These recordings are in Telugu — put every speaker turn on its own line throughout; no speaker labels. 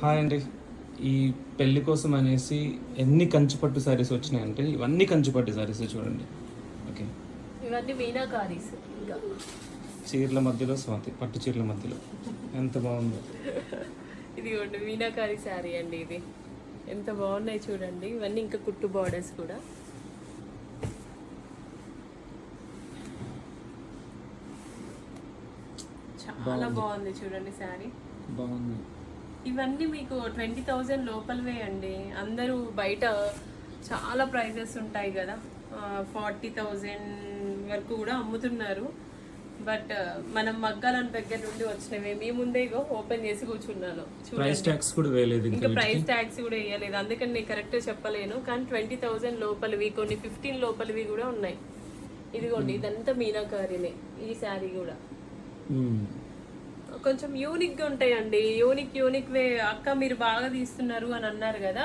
హాయ్ అండి. ఈ పెళ్లి కోసం అనేసి ఎన్ని కంచిపట్టు శారీస్ వచ్చినాయంటే ఇవన్నీ కంచిపట్టు శారీస్ చూడండి. ఓకే,
ఇవన్నీ మీనాకారీస్. ఇంకా
చీరల మధ్యలో స్వాతి, పట్టు చీరల మధ్యలో ఎంత బాగుందో.
ఇది ఒకటి మీనాకారి శారీ అండి. ఇది ఎంత బాగున్నాయి చూడండి. ఇవన్నీ ఇంకా కుట్టు బార్డర్స్ కూడా. చాలా బాగుంది చూడండి శారీ.
బాగుంది.
ఇవన్నీ మీకు 20,000 లోపలవే అండి. అందరూ బయట చాలా ప్రైజెస్ ఉంటాయి కదా, 40,000 వరకు కూడా అమ్ముతున్నారు. బట్ మనం మగ్గాలని దగ్గర నుండి వచ్చినవి. మీ ముందే ఓపెన్ చేసి కూర్చున్నాను.
ప్రైస్ ట్యాక్స్ కూడా వేయలేదు,
ఇంకా ప్రైస్ ట్యాక్స్ కూడా వేయలేదు. అందుకని నేను కరెక్ట్ చెప్పలేను. కానీ 20,000 లోపలివి, కొన్ని 15 లోపలివి కూడా ఉన్నాయి. ఇదిగోండి, ఇదంతా మీనాకారినే. ఈ శారీ కూడా కొంచెం యూనిక్ గా ఉంటాయండి. Unique way. అక్క మీరు బాగా తీస్తున్నారు అని అన్నారు కదా,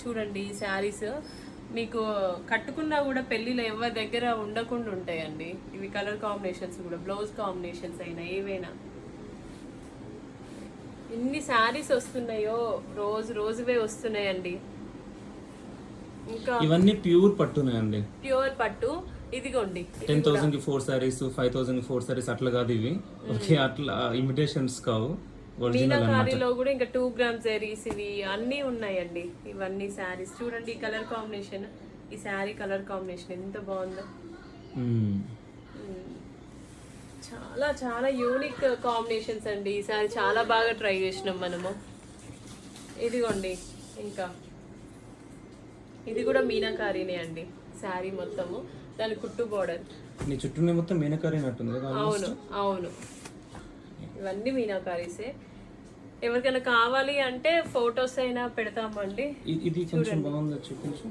చూడండి ఈ శారీస్ మీకు కట్టుకున్నా కూడా పెళ్లిలో ఎవరి దగ్గర ఉండకుండా ఉంటాయండి. ఇవి కలర్ కాంబినేషన్స్ కూడా, బ్లౌజ్ కాంబినేషన్స్ అయినా ఏవైనా. ఎన్ని శారీస్ వస్తున్నాయో, రోజువే వస్తున్నాయండి. ఇంకా
ఇవన్నీ ప్యూర్ పట్టున్నాయండి.
ప్యూర్ పట్టు. ఇదిగోండి,
10,000 కి 4 సారీస్, 5,000 కి 4 సారీస్ అట్లా కాదు ఇవి. ఓకే, అట్లా ఇమిటేషన్స్ కావు, ఒరిజినల్ అన్నమాట.
మీనాకారిలో కూడా ఇంకా 2 గ్రామ్ జరీస్ ఇవి అన్నీ ఉన్నాయండి. ఇవన్నీ శారీస్ చూడండి. ఈ కలర్ కాంబినేషన్, ఈ శారీ కలర్ కాంబినేషన్ ఎంత బాగుందో. చాలా చాలా యూనిక్ కాంబినేషన్స్ అండి. ఈ శారీ చాలా బాగా ట్రై చేసినాం మనము. ఇదిగోండి, ఇంకా ఇది కూడా మీనాకారినే అండి. శారీ మొత్తము దాని కుట్టు బోర్డర్.
నీ చుట్టూ మొత్తం మీనకారీ నట్టుంది కదా.
అవును, ఇవన్నీ మీనాకారీసే. ఎవరికైనా కావాలి అంటే ఫొటోస్ అయినా పెడతామండి.
ఇది కొంచెం బాగుంది, చూపించు.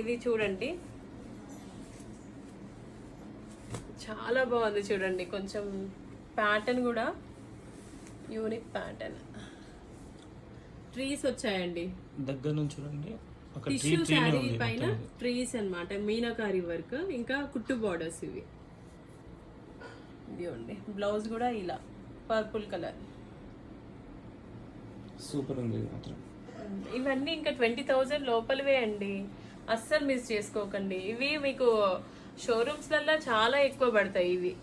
ఇది చూడండి, చాలా బాగుంది చూడండి. కొంచెం ప్యాటర్న్ కూడా యూనిక్ ప్యాటర్న్. ట్రీస్ వచ్చాయండి
దగ్గర నుంచి చూడండి.
టిష్యూ శారీ పైన ట్రీస్ అన్నమాట. మీనాకారి వర్క్, ఇంకా కుట్టు బార్డర్స్ ఇవి. ఇదిగోండి, బ్లౌజ్ కూడా ఇలా పర్పుల్ కలర్.
సూపర్ ఉంది మాత్రం.
ఇవన్నీ ఇంకా 20,000 లోపలివే అండి. అస్సలు మిస్ చేసుకోకండి. ఇవి మీకు షోరూమ్స్ లల్లో చాలా ఎక్కువ పడతాయి. ఇవి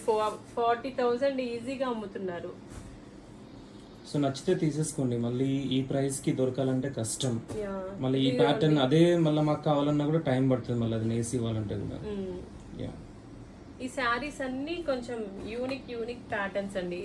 40,000 ఈజీగా అమ్ముతున్నారు.
సో నచ్చితే తీసేసుకోండి. మళ్ళీ ఈ ప్రైస్ కి దొరకాలంటే కష్టం. మళ్ళీ ఈ ప్యాటర్న్ అదే మళ్ళీ మాకు కావాలన్నా కూడా టైం పడుతుంది. మళ్ళీ అది నేసి ఇవ్వాలంటే కూడా.
ఈ శారీస్ అన్ని కొంచెం యూనిక్ ప్యాటర్న్స్ అండి.